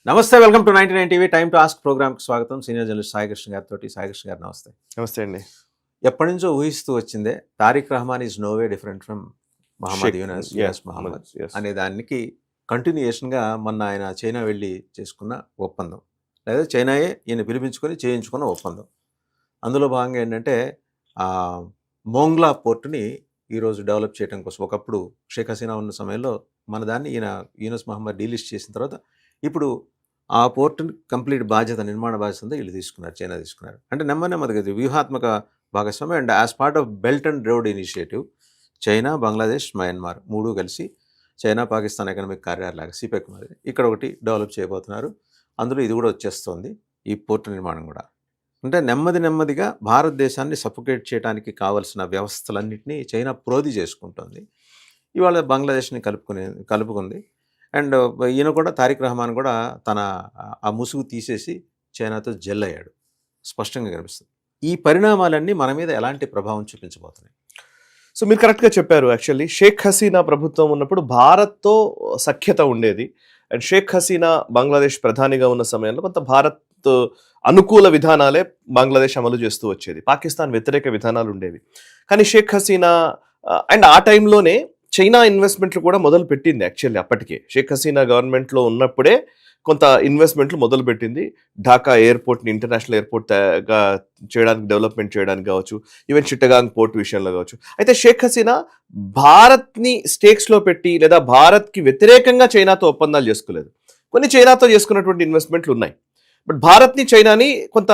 నమస్తే, welcome to 99 TV time to ask ప్రోగ్రామ్కి స్వాగతం. సీనియర్ జర్నలిస్ట్ సాయికృష్ణ గారితో. సాయికృష్ణ గారు నమస్తే. నమస్తే అండి. ఎప్పటి నుంచో ఊహిస్తూ వచ్చిందే Tarique Rahman is no way different from Muhammad Yunus Muhammad అనే దానికి కంటిన్యూయేషన్గా మొన్న ఆయన చైనా వెళ్ళి చేసుకున్న ఒప్పందం, లేదా చైనాయే ఈయన పిలిపించుకొని చేయించుకున్న ఒప్పందం. అందులో భాగంగా ఏంటంటే మోంగ్లా పోర్టుని ఈరోజు డెవలప్ చేయడం కోసం, ఒకప్పుడు షేక్ హసీనా ఉన్న సమయంలో మన దాన్ని ఈయన యూనస్ మహమ్మద్ డీలిస్ట్ చేసిన తర్వాత ఇప్పుడు ఆ పోర్టుని కంప్లీట్ బాధ్యత, నిర్మాణ బాధ్యత అంతా వీళ్ళు తీసుకున్నారు, చైనా తీసుకున్నారు. అంటే నెమ్మదిగా వ్యూహాత్మక భాగస్వామ్యం. And as part of belt and road initiative China, Bangladesh, Myanmar మూడు కలిసి చైనా పాకిస్తాన్ ఎకనామిక్ కారిడార్ లాగా సిపెక్ మాదిరి ఇక్కడ ఒకటి డెవలప్ చేయబోతున్నారు. అందులో ఇది కూడా వచ్చేస్తుంది, ఈ పోర్టు నిర్మాణం కూడా. అంటే నెమ్మదిగా భారతదేశాన్ని సఫోకేట్ చేయడానికి కావలసిన వ్యవస్థలన్నింటినీ చైనా ప్రోధి చేసుకుంటుంది. ఇవాళ బంగ్లాదేశ్ని కలుపుకుంది. అండ్ ఈయన కూడా తారిక్ రహమాన్ కూడా తన ఆ ముసుగు తీసేసి చైనాతో జెల్ అయ్యాడు, స్పష్టంగా కనిపిస్తుంది. ఈ పరిణామాలన్నీ మన మీద ఎలాంటి ప్రభావం చూపించబోతున్నాయి? సో మీరు కరెక్ట్గా చెప్పారు. యాక్చువల్లీ షేక్ హసీనా ప్రభుత్వం ఉన్నప్పుడు భారత్తో సఖ్యత ఉండేది. అండ్ షేక్ హసీనా బంగ్లాదేశ్ ప్రధానిగా ఉన్న సమయంలో కొంత భారత్ అనుకూల విధానాలే బంగ్లాదేశ్ అమలు చేస్తూ వచ్చేది, పాకిస్తాన్ వ్యతిరేక విధానాలు ఉండేవి. కానీ షేక్ హసీనా అండ్ ఆ టైంలోనే చైనా ఇన్వెస్ట్మెంట్లు కూడా మొదలు పెట్టింది. యాక్చువల్లీ అప్పటికే షేక్ హసీనా గవర్నమెంట్లో ఉన్నప్పుడే కొంత ఇన్వెస్ట్మెంట్లు మొదలు పెట్టింది. ఢాకా ఎయిర్పోర్ట్ని ఇంటర్నేషనల్ ఎయిర్పోర్ట్గా చేయడానికి, డెవలప్మెంట్ చేయడానికి కావచ్చు, ఈవెన్ చిట్టగాంగ్ పోర్ట్ విషయంలో కావచ్చు. అయితే షేక్ హసీనా భారత్ని స్టేక్స్లో పెట్టి లేదా భారత్కి వ్యతిరేకంగా చైనాతో ఒప్పందాలు చేసుకోలేదు. కొన్ని చైనాతో చేసుకున్నటువంటి ఇన్వెస్ట్మెంట్లు ఉన్నాయి. బట్ భారత్ని, చైనాని కొంత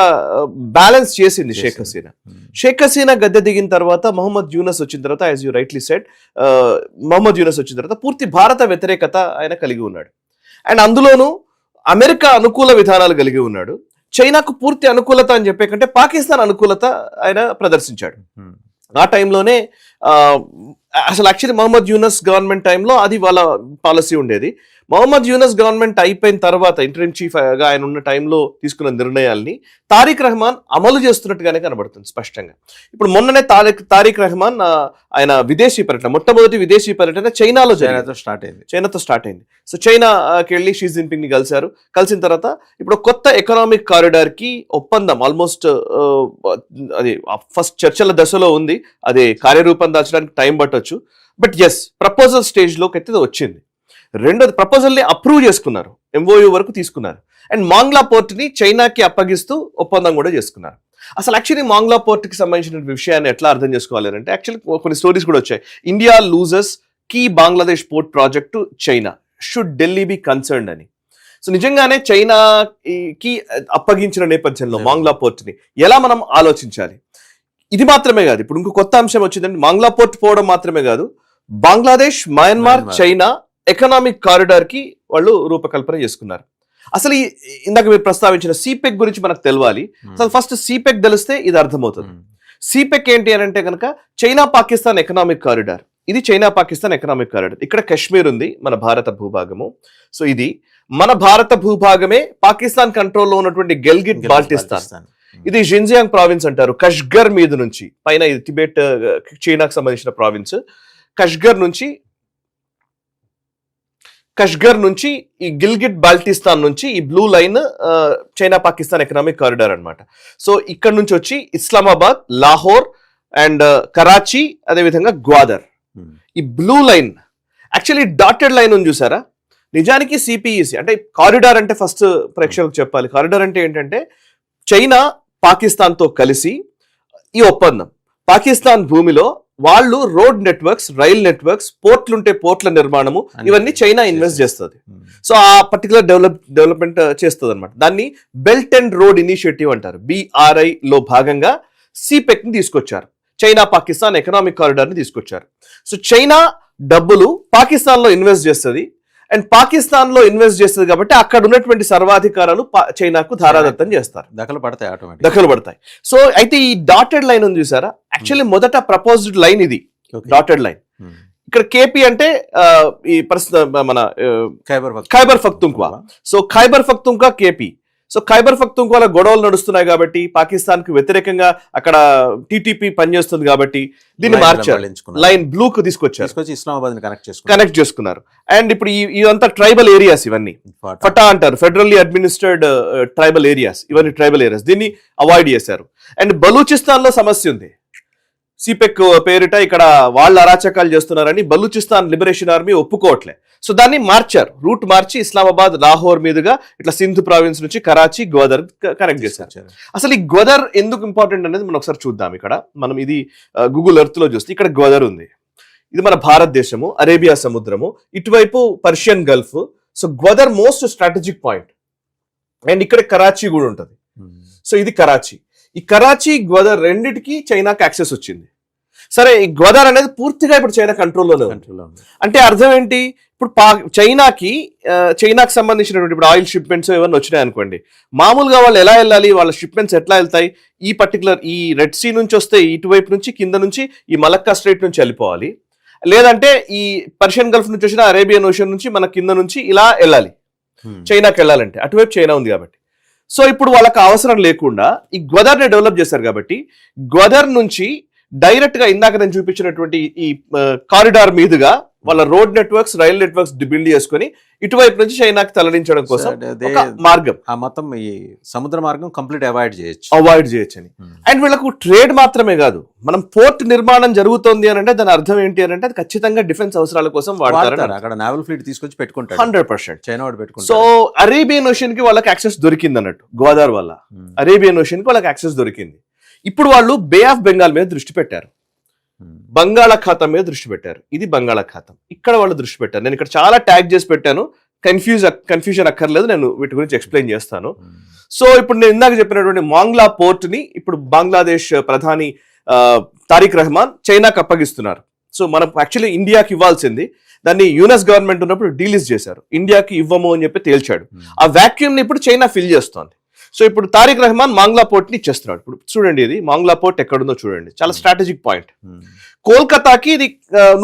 బ్యాలెన్స్ చేసింది షేక్ హసీనా. షేక్ హసీనా గద్దె దిగిన తర్వాత మహమ్మద్ యూనస్ వచ్చిన తర్వాత, as you rightly said, Muhammad Yunus వచ్చిన తర్వాత పూర్తి భారత వ్యతిరేకత ఆయన కలిగి ఉన్నాడు. అండ్ అందులోనూ అమెరికా అనుకూల విధానాలు కలిగి ఉన్నాడు. చైనాకు పూర్తి అనుకూలత అని చెప్పే కంటే పాకిస్తాన్ అనుకూలత ఆయన ప్రదర్శించాడు. ఆ టైంలోనే అసలు యాక్చువల్లీ మహమ్మద్ యూనస్ గవర్నమెంట్ టైంలో అది వాళ్ళ పాలసీ ఉండేది. మహమ్మద్ యూనస్ గవర్నమెంట్ అయిపోయిన తర్వాత ఇంటరిమ్ చీఫ్గా ఆయన ఉన్న టైంలో తీసుకున్న నిర్ణయాల్ని తారిక్ రహమాన్ అమలు చేస్తున్నట్టుగానే కనబడుతుంది స్పష్టంగా. ఇప్పుడు మొన్ననే తారిక్ రహమాన్ ఆయన విదేశీ పర్యటన, మొట్టమొదటి విదేశీ పర్యటన చైనాతో స్టార్ట్ అయింది. సో చైనాకి వెళ్ళి షీ జిన్పింగ్ ని కలిసిన తర్వాత ఇప్పుడు కొత్త ఎకనామిక్ కారిడార్ కి ఒప్పందం ఆల్మోస్ట్ అది ఫస్ట్ చర్చల దశలో ఉంది. అది కార్యరూపం దాల్చడానికి టైం పట్టొచ్చు. బట్ ఎస్, ప్రపోజల్ స్టేజ్ లోకి అయితే వచ్చింది. రెండోది, ప్రపోజల్ని అప్రూవ్ చేసుకున్నారు, ఎంఓయూ వరకు తీసుకున్నారు. అండ్ మాంగ్లా పోర్ట్ని చైనాకి అప్పగిస్తూ ఒప్పందం కూడా చేసుకున్నారు. అసలు యాక్చువల్లీ మాంగ్లా పోర్ట్కి సంబంధించిన విషయాన్ని ఎట్లా అర్థం చేసుకోవాలి అంటే, యాక్చువల్లీ కొన్ని స్టోరీస్ కూడా వచ్చాయి. India loses key Bangladesh port project to China, should Delhi be concerned అని. సో నిజంగానే చైనాకి అప్పగించిన నేపథ్యంలో మాంగ్లా పోర్ట్ని ఎలా మనం ఆలోచించాలి? ఇది మాత్రమే కాదు, ఇప్పుడు ఇంకో కొత్త అంశం వచ్చిందంటే, మాంగ్లా పోర్ట్ పోవడం మాత్రమే కాదు, Bangladesh, Myanmar, China economic corridor కి వాళ్ళు రూపకల్పన చేసుకున్నారు. అసలు ఇందాక మీరు ప్రస్తావించిన సిపెక్ గురించి మనకు తెలవాలి. అసలు ఫస్ట్ సిపెక్ తెలిస్తే ఇది అర్థమవుతుంది. సిపెక్ ఏంటి అని అంటే కనుక చైనా పాకిస్తాన్ ఎకనామిక్ కారిడార్. ఇది చైనా పాకిస్తాన్ ఎకనామిక్ కారిడార్. ఇక్కడ కశ్మీర్ ఉంది, మన భారత భూభాగము. సో ఇది మన భారత భూభాగమే పాకిస్తాన్ కంట్రోల్లో ఉన్నటువంటి గిల్గిట్ బాల్టిస్తాన్. ఇది జిన్జియాంగ్ ప్రావిన్స్ అంటారు. కష్గర్ మీద నుంచి పైన, ఇది టిబెట్ చైనాకు సంబంధించిన ప్రావిన్స్. కష్గర్ నుంచి ఈ గిల్గిట్ బాల్టిస్తాన్ నుంచి ఈ blue line China Pakistan economic corridor అన్నమాట. సో ఇక్కడ నుంచి వచ్చి ఇస్లామాబాద్, లాహోర్ అండ్ కరాచీ, అదేవిధంగా గ్వాదర్. ఈ blue line actually dotted line ఉంది చూసారా, నిజానికి సిపిఈసి అంటే కారిడార్ అంటే ఫస్ట్ ప్రేక్షకులకు చెప్పాలి. కారిడార్ అంటే ఏంటంటే చైనా పాకిస్తాన్తో కలిసి ఈ ఒప్పందం, పాకిస్తాన్ భూమిలో వాళ్ళు రోడ్ నెట్వర్క్స్, రైల్ నెట్వర్క్స్, పోర్ట్లుంటే పోర్ట్ల నిర్మాణము, ఇవన్నీ చైనా ఇన్వెస్ట్ చేస్తుంది. సో ఆ పర్టికులర్ డెవలప్మెంట్ చేస్తుంది అనమాట. దాన్ని బెల్ట్ అండ్ రోడ్ ఇనిషియేటివ్ అంటారు. BRI లో భాగంగా సిపెక్ ని తీసుకొచ్చారు, చైనా పాకిస్తాన్ ఎకనామిక్ కారిడార్ ని తీసుకొచ్చారు. సో చైనా డబ్బులు పాకిస్తాన్ లో ఇన్వెస్ట్ చేస్తుంది, అండ్ పాకిస్తాన్ లో ఇన్వెస్ట్ చేస్తుంది కాబట్టి అక్కడ ఉన్నటువంటి సర్వాధికారాలు చైనాకు ధారాదత్తం చేస్తారు, దఖలు పడతాయి. సో అయితే ఈ డాటెడ్ లైన్ ఉంది చూసారా, యాక్చువల్లీ మొదట ప్రపోజ్డ్ లైన్ ఇది డాటెడ్ లైన్. ఇక్కడ కేపీ అంటే ఈ ప్రస్తుత మన Khyber Pakhtunkhwa. So Khyber Pakhtunkhwa KP. So Khyber పఖ్తూన్ఖ్వాలో గొడవలు నడుస్తున్నాయి కాబట్టి, పాకిస్తాన్ కు వ్యతిరేకంగా అక్కడ టీటీపీ పనిచేస్తుంది కాబట్టి దీన్ని మార్చారు, లైన్ బ్లూ కు తీసుకొచ్చారు, ఇస్లామాబాద్ కనెక్ట్ చేసుకున్నారు. అండ్ ఇప్పుడు ఇదంతా ట్రైబల్ ఏరియాస్, ఇవన్నీ ఫటా అంటారు, ఫెడరల్లీ అడ్మినిస్టర్డ్ ట్రైబల్ ఏరియాస్, ఇవన్నీ ట్రైబల్ ఏరియాస్, దీన్ని అవాయిడ్ చేశారు. అండ్ బలూచిస్తాన్ లో సమస్య ఉంది, సిపెక్ పేరిట ఇక్కడ వాళ్ళు అరాచకాలు చేస్తున్నారని బలూచిస్తాన్ లిబరేషన్ ఆర్మీ ఒప్పుకోవట్లే. సో దాన్ని మార్చారు, రూట్ మార్చి ఇస్లామాబాద్, లాహోర్ మీదుగా ఇట్లా సింధు ప్రావిన్స్ నుంచి కరాచీ, గ్వాదర్ కనెక్ట్ చేశారు. అసలు ఈ గ్వాదర్ ఎందుకు ఇంపార్టెంట్ అనేది మనం ఒకసారి చూద్దాం. ఇక్కడ మనం ఇది గూగుల్ ఎర్త్ లో చూస్తే ఇక్కడ గ్వాదర్ ఉంది, ఇది మన భారతదేశము, అరేబియా సముద్రము, ఇటువైపు Persian Gulf. So Gwadar most strategic point. And ఇక్కడ కరాచీ కూడా ఉంటుంది. సో ఇది కరాచీ. ఈ కరాచీ, గ్వాదర్ రెండిటికి చైనాకి యాక్సెస్ వచ్చింది. సరే, ఈ గ్వాదర్ అనేది పూర్తిగా ఇప్పుడు చైనా కంట్రోల్లోనే ఉంది. అంటే అర్థం ఏంటి, ఇప్పుడు చైనాకి సంబంధించినటువంటి ఇప్పుడు ఆయిల్ షిప్మెంట్స్ ఏమన్నా వచ్చినాయి అనుకోండి, మామూలుగా వాళ్ళు ఎలా వెళ్ళాలి, వాళ్ళ షిప్మెంట్స్ ఎట్లా వెళ్తాయి, ఈ పర్టికులర్ ఈ రెడ్ సీ నుంచి వస్తే ఇటువైపు నుంచి, కింద నుంచి ఈ మలక్కా స్ట్రైట్ నుంచి వెళ్ళిపోవాలి, లేదంటే ఈ పర్షియన్ గల్ఫ్ నుంచి వచ్చిన అరేబియన్ ఓషన్ నుంచి మన కింద నుంచి ఇలా వెళ్ళాలి చైనాకి వెళ్ళాలంటే. అటువైపు చైనా ఉంది కాబట్టి. సో ఇప్పుడు వాళ్ళకి అవసరం లేకుండా ఈ గ్వాదర్ ని డెవలప్ చేశారు కాబట్టి, గ్వాదర్ నుంచి డైరెక్ట్ గా ఇందాక నేను చూపించినటువంటి ఈ కారిడార్ మీదుగా వాళ్ళ road networks, rail networks build చేసుకుని ఇటువైపు నుంచి చైనాకి తరలించడం కోసం ఒక మార్గం, ఆ మొత్తం ఈ సముద్ర మార్గం కంప్లీట్ అవాయిడ్ చేయొచ్చు అని. అండ్ వీళ్ళకు ట్రేడ్ మాత్రమే కాదు, మనం పోర్ట్ నిర్మాణం జరుగుతోంది అని అంటే దాని అర్థం ఏంటి అని అంటే అది ఖచ్చితంగా డిఫెన్స్ అవసరాల కోసం వాడతారు. అక్కడ నావల్ ఫ్లీట్ తీసుకొచ్చి పెట్టుకుంటారు 100%. చైనా వాడు పెట్టుకుంటారు. సో అరేబియన్ ఓషన్ కి వాళ్ళకి యాక్సెస్ దొరికింది అన్నట్టు, గోదావరి వల్ల అరేబియన్ ఓషన్ కి వాళ్ళకి యాక్సెస్ దొరికింది. ఇప్పుడు వాళ్ళు బే ఆఫ్ బెంగాల్ మీద దృష్టి పెట్టారు, బంగాళాఖాతం మీద దృష్టి పెట్టారు. ఇది బంగాళాఖాతం, ఇక్కడ వాళ్ళు దృష్టి పెట్టారు. నేను ఇక్కడ చాలా ట్యాగ్ చేసి పెట్టాను, కన్ఫ్యూజన్ అక్కర్లేదు, నేను వీటి గురించి ఎక్స్ప్లెయిన్ చేస్తాను. సో ఇప్పుడు నేను ఇందాక చెప్పినటువంటి మాంగ్లా పోర్ట్ ని ఇప్పుడు బంగ్లాదేశ్ ప్రధాని తారిక్ రహమాన్ చైనాకి అప్పగిస్తున్నారు. సో మనం యాక్చువల్లీ ఇండియాకి ఇవ్వాల్సింది, దాన్ని యుఎస్ గవర్నమెంట్ ఉన్నప్పుడు డీలిస్ట్ చేశారు, ఇండియాకి ఇవ్వము అని చెప్పి తేల్చాడు. ఆ వాక్యూమ్ ని ఇప్పుడు చైనా ఫిల్ చేస్తోంది. సో ఇప్పుడు తారిక్ రహమాన్ మాంగ్లా పోర్ట్ ని ఇచ్చేస్తున్నాడు. ఇప్పుడు చూడండి, ఇది మాంగ్లా పోర్ట్ ఎక్కడుందో చూడండి, చాలా స్ట్రాటజిక్ పాయింట్. కోల్కతాకి ఇది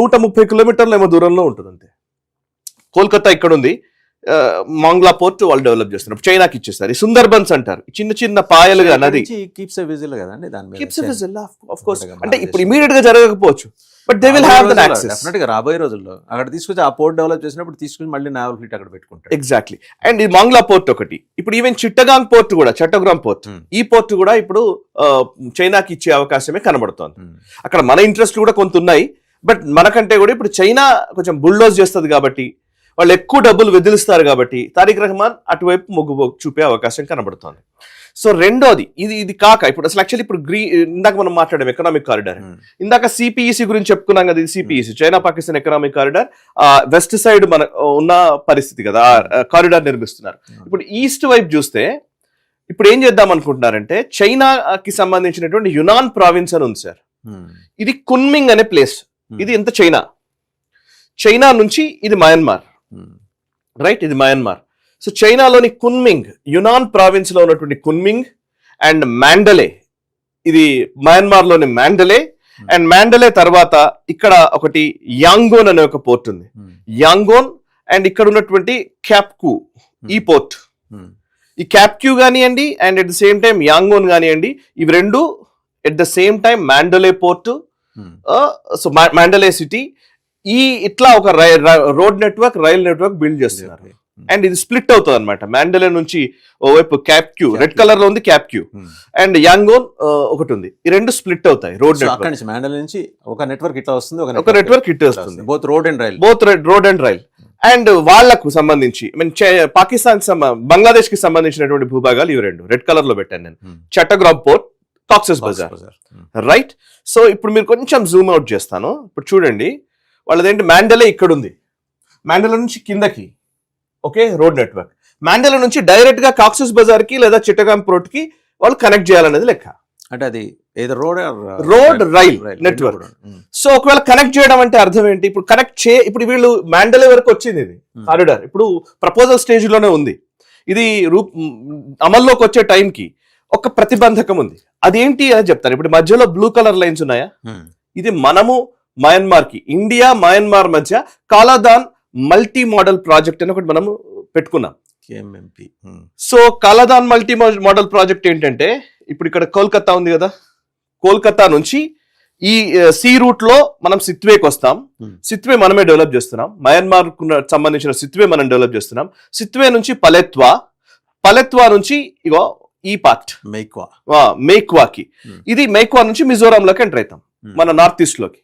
130 కిలోమీటర్ల ఏమో దూరంలో ఉంటుంది అంతే. కోల్కతా ఇక్కడ ఉంది, మాంగ్లా పోర్ట్ వాళ్ళు డెవలప్ చేస్తున్నారు, చైనాకి ఇచ్చేస్తారు. సుందర్బన్స్ అంటారు, చిన్న చిన్న పాయలుగా నది. అంటే ఇప్పుడు ఇమీడియట్ గా జరగకపోవచ్చు, but they will have that access. Definite గా రాబోయే రోజుల్లో అక్కడ తీసుకొచ్చి ఆ పోర్ట్ డెవలప్ చేసినప్పుడు తీసుకుని మళ్ళీ నావల్ ఫ్లీట్ అక్కడ పెట్టుకుంటారు. ఎగ్జాక్ట్లీ. అండ్ ఈ మాంగ్లా పోర్ట్ ఒకటి, ఇప్పుడు ఈవెన్ చిట్టగాంగ్ పోర్ట్ కూడా, చట్టగ్రామ్ పోర్ట్, ఈ పోర్ట్ కూడా ఇప్పుడు చైనాకి ఇచ్చే అవకాశమే కనబడుతోంది. అక్కడ మన ఇంట్రెస్ట్ కూడా కొంత ఉన్నాయి, బట్ మనకంటే కూడా ఇప్పుడు చైనా కొంచెం బుల్డోజ్ చేస్తుంది కాబట్టి, వాళ్ళు ఎక్కువ డబ్బులు వెదిలిస్తారు కాబట్టి తారిక్ రహమాన్ అటువైపు మొగ్గు చూపే అవకాశం కనబడుతోంది. సో రెండోది ఇది కాక ఇప్పుడు అసలు యాక్చువల్లీ ఇప్పుడు ఇందాక మనం మాట్లాడాం ఎకనామిక్ కారిడార్, ఇందాక సిపిఈసి గురించి చెప్పుకున్నాం కదా. ఇది CPEC, China Pakistan economic corridor. West side మన ఉన్న పరిస్థితి కదా, కారిడార్ నిర్మిస్తున్నారు. ఇప్పుడు ఈస్ట్ వైపు చూస్తే ఇప్పుడు ఏం చేద్దాం అనుకుంటున్నారంటే, చైనాకి సంబంధించినటువంటి యునాన్ ప్రావిన్స్ అని ఉంది సార్, ఇది కున్మింగ్ అనే ప్లేస్. ఇది ఎంత చైనా నుంచి ఇది మయన్మార్, రైట్, ఇది మయన్మార్. సో చైనాలోని కున్మింగ్, యునాన్ ప్రావిన్స్ లో ఉన్నటువంటి కున్మింగ్ అండ్ మాండలే, ఇది మయన్మార్ లోని మాండలే. అండ్ మాండలే తర్వాత ఇక్కడ ఒకటి యాంగోన్ అనే ఒక పోర్ట్ ఉంది, యాంగోన్. అండ్ ఇక్కడ ఉన్నటువంటి క్యాప్కు, ఈ పోర్ట్, ఈ క్యాప్క్యూ కానివ్వండి and at the same time Yangon కానివ్వండి, ఇవి రెండు at the same time Mandalay port. So Mandalay city, ఇట్లా ఒక road network, rail network build చేస్తున్నారు. అండ్ ఇది స్ప్లిట్ అవుతుంది అనమాట, మాండలే నుంచి ఓవైపు క్యాప్క్యూ, రెడ్ కలర్ లో ఉంది క్యాప్క్యూ, అండ్ యాంగోన్ ఒకటి ఉంది, ఈ రెండు స్ప్లిట్ అవుతాయి. రోడ్ నెట్వర్క్ మాండలే నుంచి ఒక నెట్వర్క్ ఇట్లా వస్తుంది, ఒక నెట్వర్క్ ఇట్లా వస్తుంది, both road and rail. And వాళ్లకు సంబంధించి పాకిస్తాన్ బంగ్లాదేశ్ కి సంబంధించినటువంటి భూభాగాలు ఇవి రెండు రెడ్ కలర్ లో పెట్టాను నేను, చట్టగ్రామ్ పోర్ట్, కాక్సెస్ బజార్, రైట్. సో ఇప్పుడు మీరు కొంచెం జూమ్ అవుట్ చేస్తాను. ఇప్పుడు చూడండి, వాళ్ళదేంటి మాండలే ఇక్కడ ఉంది, మాండలే నుంచి కిందకి ఓకే రోడ్ నెట్వర్క్, మాండలే నుంచి డైరెక్ట్ గా కాక్సెస్ బజార్ కి లేదా చిట్టగాంగ్ పోర్ట్ కి వాళ్ళు కనెక్ట్ చేయాలనేది లెక్క. అంటే అది ఏదో రోడ్ రైల్ నెట్వర్క్. సో ఒకవేళ కనెక్ట్ చేయడం అంటే అర్థం ఏంటి, ఇప్పుడు ఇప్పుడు వీళ్ళు మాండలే వరకు వచ్చింది ఇది కారిడార్, ఇప్పుడు ప్రపోజల్ స్టేజ్ లోనే ఉంది. ఇది అమల్లోకి వచ్చే టైంకి ఒక ప్రతిబంధకం ఉంది, అదేంటి అని చెప్తాను. ఇప్పుడు మధ్యలో బ్లూ కలర్ లైన్స్ ఉన్నాయా, ఇది మనము మయన్మార్ కి, ఇండియా మయన్మార్ మధ్య కాలాదాన్ మల్టీ మోడల్ ప్రాజెక్ట్ అని ఒకటి మనం పెట్టుకున్నాం. కేఎంఎంపీ. సో కాలాదాన్ మల్టీ మోడల్ ప్రాజెక్ట్ ఏంటంటే ఇప్పుడు ఇక్కడ కోల్కతా ఉంది కదా, కోల్కతా నుంచి ఈ సీ రూట్ లో మనం సిత్వేకి వస్తాం. సిత్వే మనమే డెవలప్ చేస్తున్నాం. మయన్మార్ సంబంధించిన సిత్వే మనం డెవలప్ చేస్తున్నాం. సిత్వే నుంచి పలెత్వా నుంచి ఇగో ఈ పార్ట్ మేక్వాకి, ఇది మేక్వా నుంచి మిజోరాం లోకి ఎంటర్ అవుతాం, మన నార్త్ ఈస్ట్ లోకి.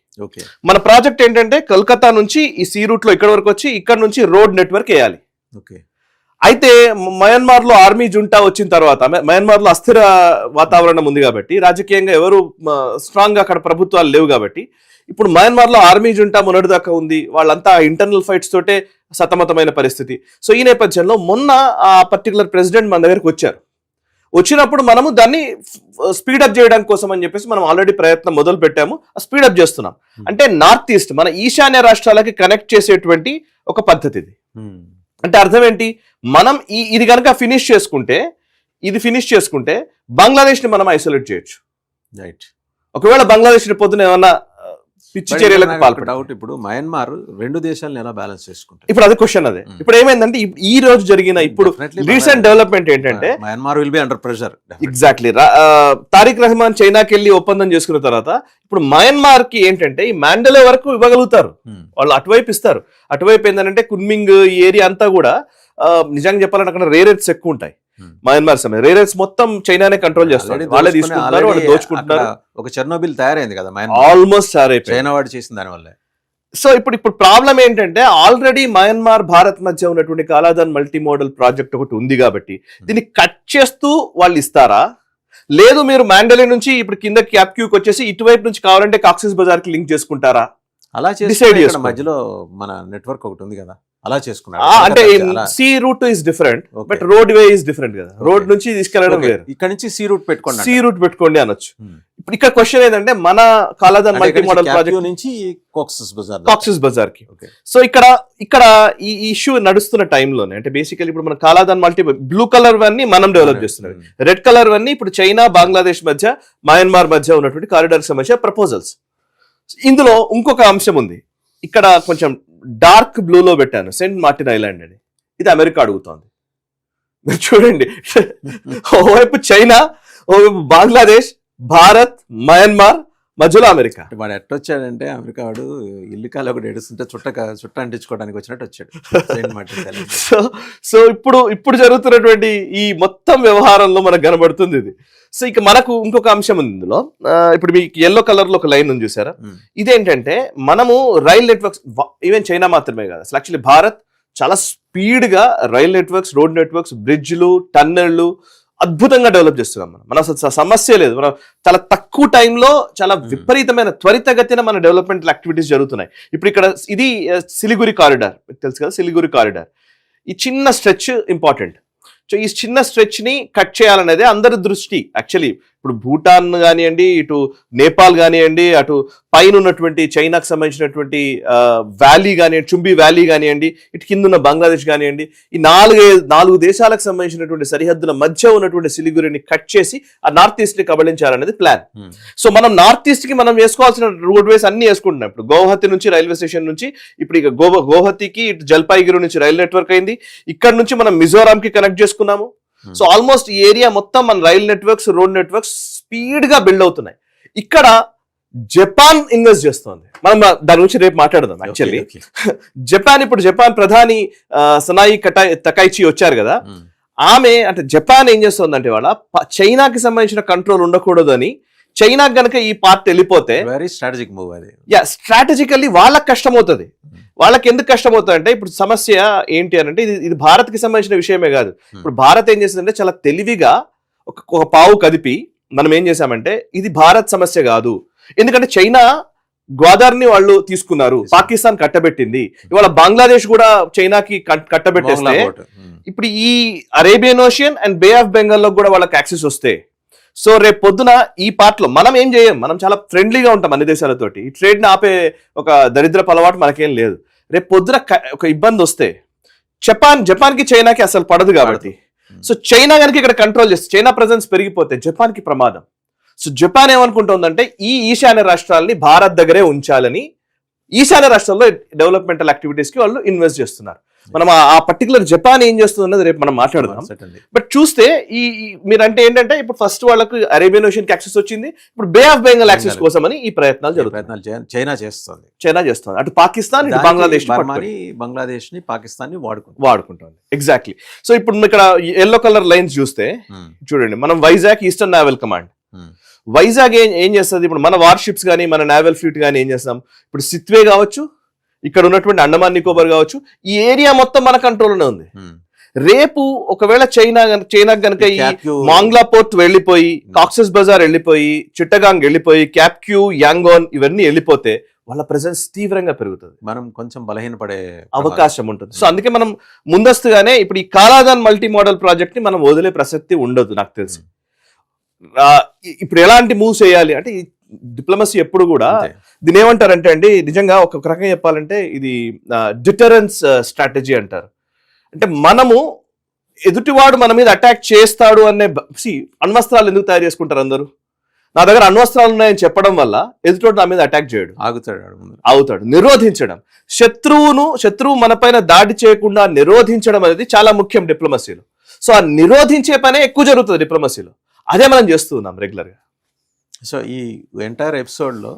మన ప్రాజెక్ట్ ఏంటంటే కలకత్తా నుంచి ఈ సీ రూట్ లో ఇక్కడ వరకు వచ్చి ఇక్కడ నుంచి రోడ్ నెట్వర్క్ వేయాలి. అయితే మయన్మార్ లో ఆర్మీ జుంటా వచ్చిన తర్వాత, మయన్మార్ లో అస్థిర వాతావరణం ఉంది కాబట్టి, రాజకీయంగా ఎవరు స్ట్రాంగ్ గా అక్కడ ప్రభుత్వాలు లేవు కాబట్టి, ఇప్పుడు మయన్మార్ లో ఆర్మీ జుంటా మొన్నటిదాకా ఉంది, వాళ్ళంతా ఇంటర్నల్ ఫైట్స్ తోటే సతమతమైన పరిస్థితి. సో ఈ నేపథ్యంలో మొన్న ఆ పర్టికులర్ ప్రెసిడెంట్ మన దగ్గరకు వచ్చారు. వచ్చినప్పుడు మనము దాన్ని స్పీడప్ చేయడం కోసం అని చెప్పేసి మనం ఆల్రెడీ ప్రయత్నం మొదలు పెట్టాము, స్పీడప్ చేస్తున్నాం. అంటే నార్త్ ఈస్ట్ మన ఈశాన్య రాష్ట్రాలకి కనెక్ట్ చేసేటువంటి ఒక పద్ధతి ఇది. అంటే అర్థం ఏంటి, మనం ఇది కనుక ఫినిష్ చేసుకుంటే బంగ్లాదేశ్ ని మనం ఐసోలేట్ చేయొచ్చు. రైట్. ఒకవేళ బంగ్లాదేశ్ ని పొద్దున ఏమన్నా పిచ్చి చర్యలకు డౌట్, ఇప్పుడు మయన్మార్ రెండు దేశాలను ఎలా బ్యాలెన్స్ చేసుకుంటారు? ఇప్పుడు అది క్వశ్చన్. అదే ఇప్పుడు ఏమైందంటే ఈ రోజు జరిగిన ఇప్పుడు రీసెంట్ డెవలప్మెంట్ ఏంటంటే Myanmar will be under pressure. Exactly. Tarique Rahman చైనాకి వెళ్ళి ఒప్పందం చేసుకున్న తర్వాత ఇప్పుడు మయన్మార్ కి ఏంటంటే ఈ మాండలే వరకు ఇవ్వగలుగుతారు, వాళ్ళు అటువైపు ఇస్తారు. అటువైపు ఏంటంటే కున్మింగ్ ఈ ఏరియా అంతా కూడా నిజంగా చెప్పాలంటే అక్కడ రేర్ ఎర్త్స్ ఎక్కువ ఉంటాయి. మయన్మార్ సమయం రేర్ ఎర్త్స్ మొత్తం చైనానే కంట్రోల్ చేస్తారు, వాళ్ళే తీసుకుంటున్నారు, వాళ్ళు దోచుకుంటున్నారు. ఒక చెర్నోబిల్ తయారైంది కదా, ఆల్మోస్ట్ చైనా వాడు చేసిన దాని వల్ల. సో ఇప్పుడు ప్రాబ్లం ఏంటంటే ఆల్రెడీ మయన్మార్ భారత్ మధ్య ఉన్నటువంటి కాలాదాన్ మల్టీ మోడల్ ప్రాజెక్ట్ ఒకటి ఉంది కాబట్టి దీన్ని కట్ చేస్తూ వాళ్ళు ఇస్తారా, లేదు మీరు మాండలే నుంచి ఇప్పుడు కింద క్యాప్క్యూకి వచ్చేసి ఇటువైపు నుంచి కావాలంటే కాక్సిస్ బజార్ కి లింక్ చేసుకుంటారా, అలా డిసైడ్ చేస్తారు. మధ్యలో మన నెట్వర్క్ ఒకటి ఉంది కదా, అలా చేసుకున్నారు. అంటే sea route is different, but road way is different కదా, రోడ్ నుంచి తీసుకెళ్లడం వేరు. ఇక్కడ నుంచి సీ రూట్ పెట్టుకోండి అనొచ్చు. ఇప్పుడు ఇక్కడ క్వశ్చన్ ఏంటంటే మన కాలాదాన్ మల్టీ మోడల్ ప్రాజెక్ట్ నుంచి కాక్సిస్ బజార్ కి. సో ఇక్కడ ఈ ఇష్యూ నడుస్తున్న టైంలోనే అంటే బేసికలీ ఇప్పుడు మన కాలాదాన్ మల్టీ బ్లూ కలర్ వన్నీ మనం డెవలప్ చేస్తున్నాం, రెడ్ కలర్ వన్నీ ఇప్పుడు చైనా బంగ్లాదేశ్ మధ్య మయన్మార్ మధ్య ఉన్నటువంటి కారిడార్ సంబంధించిన ప్రపోజల్స్. ఇందులో ఇంకొక అంశం ఉంది, ఇక్కడ కొంచెం డార్క్ బ్లూలో పెట్టాను సెయింట్ మార్టిన్ ఐలాండ్ అని. ఇది అమెరికా అడుగుతోంది. మీరు చూడండి, ఓవైపు చైనా, ఓవైపు బంగ్లాదేశ్, భారత్, మయన్మార్, మధ్యలో అమెరికా. వాడు ఎట్టొచ్చాడంటే అమెరికా వాడు ఇల్లు కాలు ఒకటి ఏడుస్తుంటే చుట్ట అంటించుకోవడానికి వచ్చినట్టు వచ్చాడు. సో ఇప్పుడు జరుగుతున్నటువంటి ఈ మొత్తం వ్యవహారంలో మనకు కనబడుతుంది ఇది. సో ఇక మనకు ఇంకొక అంశం ఉంది ఇందులో. ఇప్పుడు మీకు ఎల్లో కలర్ లో ఒక లైన్ ఉంది చూసారా, ఇదేంటంటే మనము రైల్ నెట్వర్క్స్, ఈవెన్ చైనా మాత్రమే కాదు అసలు యాక్చువల్లీ భారత్ చాలా స్పీడ్ గా రైల్ నెట్వర్క్స్, రోడ్ నెట్వర్క్స్, బ్రిడ్జ్లు, టన్నెళ్లు అద్భుతంగా డెవలప్ చేస్తున్నాం. మనం అసలు సమస్య లేదు, మనం చాలా తక్కువ టైంలో చాలా విపరీతమైన త్వరితగతిన మన డెవలప్మెంట్ యాక్టివిటీస్ జరుగుతున్నాయి. ఇప్పుడు ఇక్కడ ఇది సిలిగురి కారిడార్, మీకు తెలుసు కదా సిలిగురి కారిడార్. ఈ చిన్న స్ట్రెచ్ ఇంపార్టెంట్. సో ఈ చిన్న స్ట్రెచ్ ని కట్ చేయాలనేది అందరి దృష్టి. యాక్చువల్లీ ఇప్పుడు భూటాన్ కానివ్వండి, ఇటు నేపాల్ కానివ్వండి, అటు పైన ఉన్నటువంటి చైనాకు సంబంధించినటువంటి వ్యాలీ కానివ్వండి, చుంబి వ్యాలీ కానివ్వండి, ఇటు కింద ఉన్న బంగ్లాదేశ్ కానివ్వండి, ఈ నాలుగు దేశాలకు సంబంధించినటువంటి సరిహద్దుల మధ్య ఉన్నటువంటి సిలిగురిని కట్ చేసి ఆ నార్త్ ఈస్ట్ ని కబళించాలనేది ప్లాన్. సో మనం నార్త్ ఈస్ట్ కి మనం వేసుకోవాల్సిన రోడ్ వేస్ అన్ని వేసుకుంటున్నాం. ఇప్పుడు గౌహతి నుంచి రైల్వే స్టేషన్ నుంచి ఇప్పుడు ఇక గౌహతికి ఇటు జల్పాయిగిరి నుంచి రైల్ నెట్వర్క్ అయింది, ఇక్కడ నుంచి మనం మిజోరాం కి కనెక్ట్ చేసుకున్నాము. సో ఆల్మోస్ట్ ఈ ఏరియా మొత్తం మన rail networks, road networks speed గా బిల్డ్ అవుతున్నాయి. ఇక్కడ జపాన్ ఇన్వెస్ట్ చేస్తోంది, మనం దాని గురించి రేపు మాట్లాడదాం. యాక్చువల్లీ జపాన్ ప్రధాని సనాయి తకైచి వచ్చారు కదా, ఆమె అంటే జపాన్ ఏం చేస్తోందంటే వాళ్ళ చైనాకి సంబంధించిన కంట్రోల్ ఉండకూడదు అని, చైనా గనక ఈ పార్ట్ వెళ్ళిపోతే వెరీ స్ట్రాటజిక్ మూవ్ అది. స్ట్రాటజికల్ వాళ్ళకి కష్టం అవుతుంది. వాళ్ళకి ఎందుకు కష్టం అవుతుంది అంటే ఇప్పుడు సమస్య ఏంటి అని అంటే ఇది భారత్ కి సంబంధించిన విషయమే కాదు. ఇప్పుడు భారత్ ఏం చేసిందంటే చాలా తెలివిగా ఒక పావు కదిపి మనం ఏం చేసామంటే ఇది భారత్ సమస్య కాదు, ఎందుకంటే చైనా గ్వాదార్ని వాళ్ళు తీసుకున్నారు, పాకిస్తాన్ కట్టబెట్టింది, ఇవాళ బంగ్లాదేశ్ కూడా చైనాకి కట్టబెట్టేస్తే ఇప్పుడు ఈ Arabian ocean and Bay of Bengal లో కూడా వాళ్ళకి యాక్సెస్ వస్తే, సో రేపు పొద్దున ఈ పార్ట్ లో మనం ఏం చేయం, మనం చాలా ఫ్రెండ్లీగా ఉంటాం అన్ని దేశాలతోటి, ఈ ట్రేడ్ ని ఆపే ఒక దరిద్రపు అలవాటు మనకేం లేదు. రేపు పొద్దున ఒక ఇబ్బంది వస్తే జపాన్ కి చైనాకి అసలు పడదు కాబట్టి, సో చైనా కనుక ఇక్కడ కంట్రోల్ చేస్తే, చైనా ప్రెజెన్స్ పెరిగిపోతే జపాన్ కి ప్రమాదం. సో జపాన్ ఏమనుకుంటుందంటే ఈ ఈశాన్య రాష్ట్రాలని భారత్ దగ్గరే ఉంచాలని ఈశాన్య రాష్ట్రాల్లో డెవలప్మెంటల్ యాక్టివిటీస్ కి వాళ్ళు ఇన్వెస్ట్ చేస్తున్నారు. మనం ఆ పర్టికులర్ జపాన్ ఏం చేస్తుంది అన్నది రేపు మనం మాట్లాడదాం. బట్ చూస్తే మీరంటే ఏంటంటే ఇప్పుడు ఫస్ట్ వాళ్ళకు అరేబియన్ ఓషన్ కి యాక్సెస్ వచ్చింది, ఇప్పుడు బే ఆఫ్ బెంగాల్ యాక్సెస్ కోసం అని ఈ ప్రయత్నాలు జరుగుతున్నాయి. చైనా చేస్తుంది, అటు పాకిస్తాన్ ఇటు బంగ్లాదేశ్ ని పాకిస్తాన్ ని వాడుకుంటుంది. ఎగ్జాక్ట్లీ. సో ఇప్పుడు ఇక్కడ ఎల్లో కలర్ లైన్స్ చూస్తే చూడండి, మనం Vizag eastern naval command, Vizag ఏం చేస్తుంది, ఇప్పుడు మన వార్షిప్స్ కానీ మన నావల్ ఫ్లీట్ కానీ ఏం చేస్తాం, ఇప్పుడు సిత్వే కావచ్చు, ఇక్కడ ఉన్నటువంటి అండమాన్ నికోబార్ కావచ్చు, ఈ ఏరియా మొత్తం మన కంట్రోల్లోనే ఉంది. రేపు ఒకవేళ చైనా కనుక ఈ మాంగ్లా పోర్ట్ వెళ్ళిపోయి, కాక్సెస్ బజార్ వెళ్ళిపోయి, చిట్టగాంగ్ వెళ్ళిపోయి, క్యాప్క్యూ, యాంగోన్ ఇవన్నీ వెళ్ళిపోతే వాళ్ళ ప్రెసెన్స్ తీవ్రంగా పెరుగుతుంది, మనం కొంచెం బలహీనపడే అవకాశం ఉంటుంది. సో అందుకే మనం ముందస్తుగానే ఇప్పుడు ఈ కాలాదాన్ మల్టీ మోడల్ ప్రాజెక్ట్ ని మనం వదిలే ప్రసక్తి ఉండదు నాకు తెలిసి. ఇప్పుడు ఎలాంటి మూవ్స్ చేయాలి అంటే డిప్లొమసీ ఎప్పుడు కూడా దీని ఏమంటారంటే అండి, నిజంగా ఒక రకంగా చెప్పాలంటే ఇది డిటరెన్స్ స్ట్రాటజీ అంటారు. అంటే మనము ఎదుటివాడు మన మీద అటాక్ చేస్తాడు అనే అణ్వస్త్రాలు ఎందుకు తయారు చేసుకుంటారు అందరూ, నా దగ్గర అణ్వస్త్రాలు ఉన్నాయని చెప్పడం వల్ల ఎదుటివాడు నా మీద అటాక్ చేయడు, అవుతాడు. నిరోధించడం, శత్రువు మన పైన దాడి చేయకుండా నిరోధించడం అనేది చాలా ముఖ్యం డిప్లొమసీలో. సో ఆ నిరోధించే పనే ఎక్కువ జరుగుతుంది డిప్లొమసీలో, అదే మనం చేస్తున్నాం రెగ్యులర్ గా. సో ఈ ఎంటైర్ ఎపిసోడ్ లో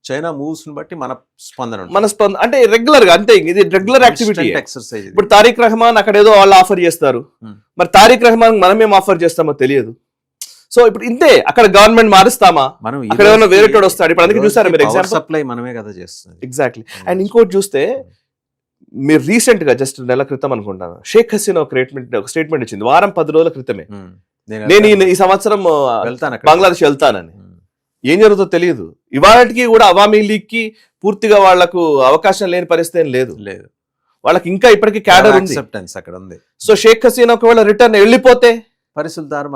చైనా మూవ్స్ ని బట్టి మన స్పందన అంటే రెగ్యులర్ గా, అంతే, ఇది రెగ్యులర్ యాక్టివిటీ ఎక్సర్సైజ్. ఇప్పుడు తారిక్ రహమాన్ అక్కడ ఏదో వాళ్ళు ఆఫర్ చేస్తారు, మరి తారిక్ రహమాన్ మనం ఏం ఆఫర్ చేస్తామో తెలియదు. సో ఇప్పుడు ఇంతే, అక్కడ గవర్నమెంట్ మారుస్తామా, మనం అక్కడ ఏమైనా వేరేటోడు వస్తాడు. ఇప్పుడు అందుకే చూసారు మీరు ఎగ్జాంపుల్ సప్లై మనమే కదా చేస్తుంది. ఎగ్జాక్ట్లీ. అండ్ ఇంకోటి చూస్తే మీరు రీసెంట్ గా జస్ట్ నెల క్రితం అనుకుంటాను షేక్ హసీనా ఒక స్టేట్మెంట్ ఇచ్చింది, వారం 10 రోజుల క్రితమే, నేను ఈ సంవత్సరం బంగ్లాదేశ్ వెళ్తానని. ఏం జరుగుతుందో తెలియదు. ఇవాళకి కూడా అవామీ లీగ్ కి పూర్తిగా వాళ్లకు అవకాశం లేని పరిస్థితి ఏం లేదు, వాళ్ళకి ఇంకా ఇప్పటికీ క్యాడర్ ఉంది, అక్కడ ఉంది. సో షేక్ హసీనా ఒకవేళ రిటర్న్ వెళ్ళిపోతే పరిస్థితులు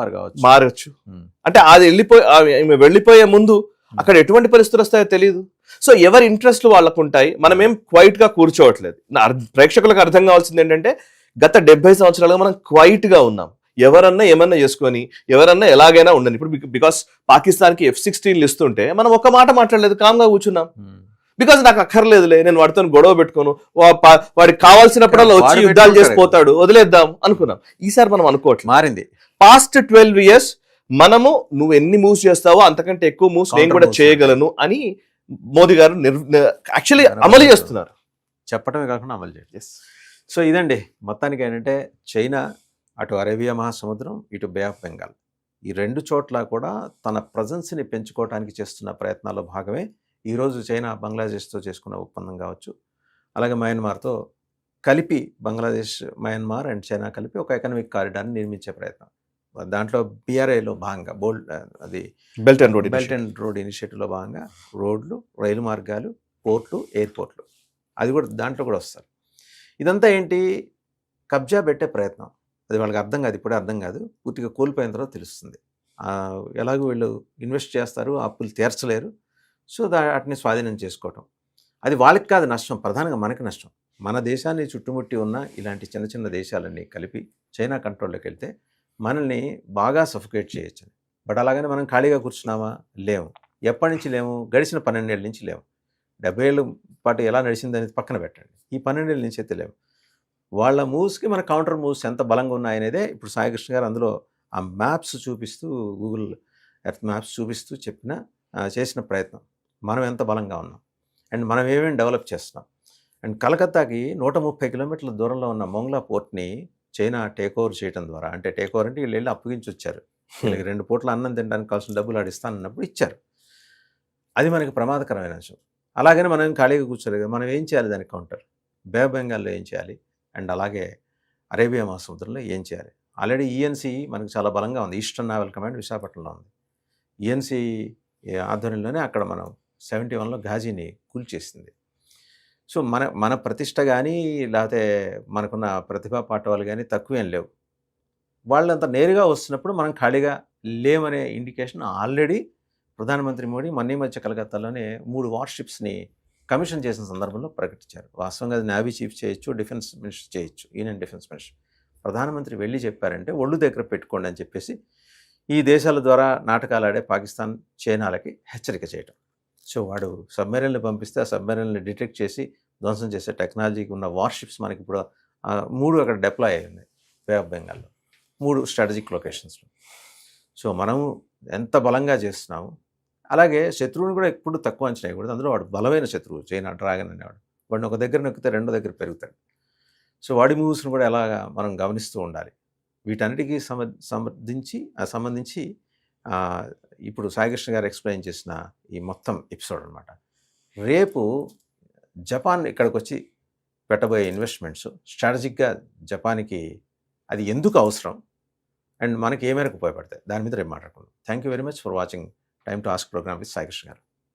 మారచ్చు. అంటే అది వెళ్ళిపోయే ముందు అక్కడ ఎటువంటి పరిస్థితులు వస్తాయో తెలియదు. సో ఎవరి ఇంట్రెస్ట్ వాళ్ళకు ఉంటాయి, మనం ఏం క్వైట్ గా కూర్చోవట్లేదు. ప్రేక్షకులకు అర్థం కావాల్సింది ఏంటంటే గత 70 సంవత్సరాలుగా మనం క్వైట్ గా ఉన్నాం, ఎవరన్నా ఏమన్నా చేసుకొని ఎవరన్నా ఎలాగైనా ఉండని. ఇప్పుడు బికాస్ పాకిస్తాన్ కి F-16 ఇస్తుంటే మనం ఒక మాట మాట్లాడలేదు, కామ్గా కూర్చున్నాం. బికాస్ నాకు అక్కర్లేదులే, నేను వాడితో గొడవ పెట్టుకోను, వాడికి కావాల్సినప్పుడల్లా వచ్చి యుద్ధాలు చేసిపోతాడు, వదిలేద్దాం అనుకున్నాం. ఈసారి మనం అనుకోవట్లేదు, మారింది. పాస్ట్ 12 years మనము నువ్వు ఎన్ని మూవ్స్ చేస్తావో అంతకంటే ఎక్కువ మూవ్స్ నేను కూడా చేయగలను అని మోదీ గారు యాక్చువల్లీ అమలు చేస్తున్నారు, చెప్పడమే కాకుండా అమలు చేయాలి. సో ఇదండి మొత్తానికి ఏంటంటే చైనా అటు అరేబియా మహాసముద్రం, ఇటు బే ఆఫ్ బెంగాల్, ఈ 2 చోట్ల కూడా తన ప్రజెన్స్ని పెంచుకోవడానికి చేస్తున్న ప్రయత్నాల్లో భాగమే ఈరోజు చైనా బంగ్లాదేశ్తో చేసుకున్న ఒప్పందం కావచ్చు, అలాగే మయన్మార్తో కలిపి బంగ్లాదేశ్, మయన్మార్ అండ్ చైనా కలిపి ఒక ఎకనామిక్ కారిడార్ని నిర్మించే ప్రయత్నం. దాంట్లో BRIలో భాగంగా బెల్ట్ అండ్ రోడ్ ఇనిషియేటివ్లో భాగంగా రోడ్లు, రైలు మార్గాలు, పోర్ట్లు, ఎయిర్పోర్ట్లు, అది కూడా దాంట్లో కూడా వస్తారు. ఇదంతా ఏంటి, కబ్జా పెట్టే ప్రయత్నం. అది వాళ్ళకి అర్థం కాదు, ఇప్పుడే అర్థం కాదు, పూర్తిగా కోల్పోయిన తర్వాత తెలుస్తుంది. ఎలాగో వీళ్ళు ఇన్వెస్ట్ చేస్తారు, అప్పులు తీర్చలేరు, సో వాటిని స్వాధీనం చేసుకోవటం. అది వాళ్ళకి కాదు నష్టం, ప్రధానంగా మనకి నష్టం. మన దేశాన్ని చుట్టుముట్టి ఉన్న ఇలాంటి చిన్న చిన్న దేశాలన్నీ కలిపి చైనా కంట్రోల్లోకి వెళ్తే మనల్ని బాగా సఫికేట్ చేయొచ్చు. బట్ అలాగని మనం ఖాళీగా కూర్చున్నామా, లేవు. ఎప్పటి నుంచి లేవు, గడిచిన 12 ఏళ్ళ నుంచి లేవు. 70 ఏళ్ళ పాటు ఎలా నడిచింది అనేది పక్కన పెట్టండి, ఈ 12 ఏళ్ళ నుంచి అయితే లేవు. వాళ్ళ మూవ్స్కి మన కౌంటర్ మూవ్స్ ఎంత బలంగా ఉన్నాయనేదే ఇప్పుడు సాయికృష్ణ గారు అందులో ఆ మ్యాప్స్ చూపిస్తూ, గూగుల్ ఎర్త్ మ్యాప్స్ చూపిస్తూ చేసిన ప్రయత్నం. మనం ఎంత బలంగా ఉన్నాం అండ్ మనం ఏమేమి డెవలప్ చేస్తున్నాం. అండ్ కలకత్తాకి 130 కిలోమీటర్ల దూరంలో ఉన్న మొంగ్లా పోర్ట్ని చైనా టేక్ ఓవర్ చేయడం ద్వారా, అంటే టేక్ ఓవర్ అంటే వీళ్ళు వెళ్ళి అప్పగించి వచ్చారు, వీళ్ళకి 2 పూట్ల అన్నం తినడానికి కావాల్సిన డబ్బులు ఆడిస్తానన్నప్పుడు ఇచ్చారు. అది మనకి ప్రమాదకరమైన అంశం. అలాగని మనం ఖాళీగా కూర్చోలేదు, మనం ఏం చేయాలి దానికి కౌంటర్. బే ఆఫ్ బెంగాల్లో ఏం చేయాలి అండ్ అలాగే అరేబియా మహాసముద్రంలో ఏం చేయాలి. ఆల్రెడీ ENC మనకు చాలా బలంగా ఉంది, ఈస్టర్న్ నావల్ కమాండ్ విశాఖపట్నంలో ఉంది. ENC ఆధ్వర్యంలోనే అక్కడ మనం 71లో ఘాజీని కూల్చేసింది. సో మన ప్రతిష్ట కానీ లేకపోతే మనకున్న ప్రతిభా పాఠవాలు కానీ తక్కువేం లేవు. వాళ్ళంత నేరుగా వస్తున్నప్పుడు మనం ఖాళీగా లేమనే ఇండికేషన్ ఆల్రెడీ ప్రధానమంత్రి మోడీ మొన్న మధ్య కలకత్తాలోనే 3 వార్షిప్స్ని కమిషన్ చేసిన సందర్భంలో ప్రకటించారు. వాస్తవంగా అది నేవీ చీఫ్ చేయొచ్చు, డిఫెన్స్ మినిస్టర్ చేయొచ్చు, యూనియన్ డిఫెన్స్ మినిస్టర్. ప్రధానమంత్రి వెళ్ళి చెప్పారంటే ఒళ్ళు దగ్గర పెట్టుకోండి అని చెప్పేసి ఈ దేశాల ద్వారా నాటకాలు ఆడే పాకిస్తాన్, చైనాలకి హెచ్చరిక చేయటం. సో వాడు సబ్మెరైన్లు పంపిస్తే ఆ సబ్మెరైన్లు డిటెక్ట్ చేసి ధ్వంసం చేసే టెక్నాలజీకి ఉన్న వార్షిప్స్ మనకి ఇప్పుడు 3 అక్కడ డిప్లాయ్ అయ్యింది బే ఆఫ్ బెంగాల్లో, 3 స్ట్రాటజిక్ లొకేషన్స్లో. సో మనము ఎంత బలంగా చేస్తున్నాము, అలాగే శత్రువుని కూడా ఎప్పుడు తక్కువ అంచనా వేయకూడదు. అందులో వాడు బలమైన శత్రువు చైనా డ్రాగన్ అనేవాడు. వాడిని ఒక దగ్గర నొక్కితే రెండో దగ్గర పెరుగుతాడు. సో వాడి మూవ్స్ని కూడా ఎలాగా మనం గమనిస్తూ ఉండాలి. వీటన్నిటికీ సంబంధించి ఇప్పుడు సాయికృష్ణ గారు ఎక్స్ప్లెయిన్ చేసిన ఈ మొత్తం ఎపిసోడ్ అనమాట. రేపు జపాన్ ఇక్కడికి వచ్చి పెట్టబోయే ఇన్వెస్ట్మెంట్స్ స్ట్రాటజిక్గా జపాన్కి అది ఎందుకు అవసరం అండ్ మనకి ఏ మేరకు ఉపయోగపడతాయి దాని మీద రేపు మాట్లాడుకుందాం. Thank you very much for watching time to ask program with Saikrishna గారు.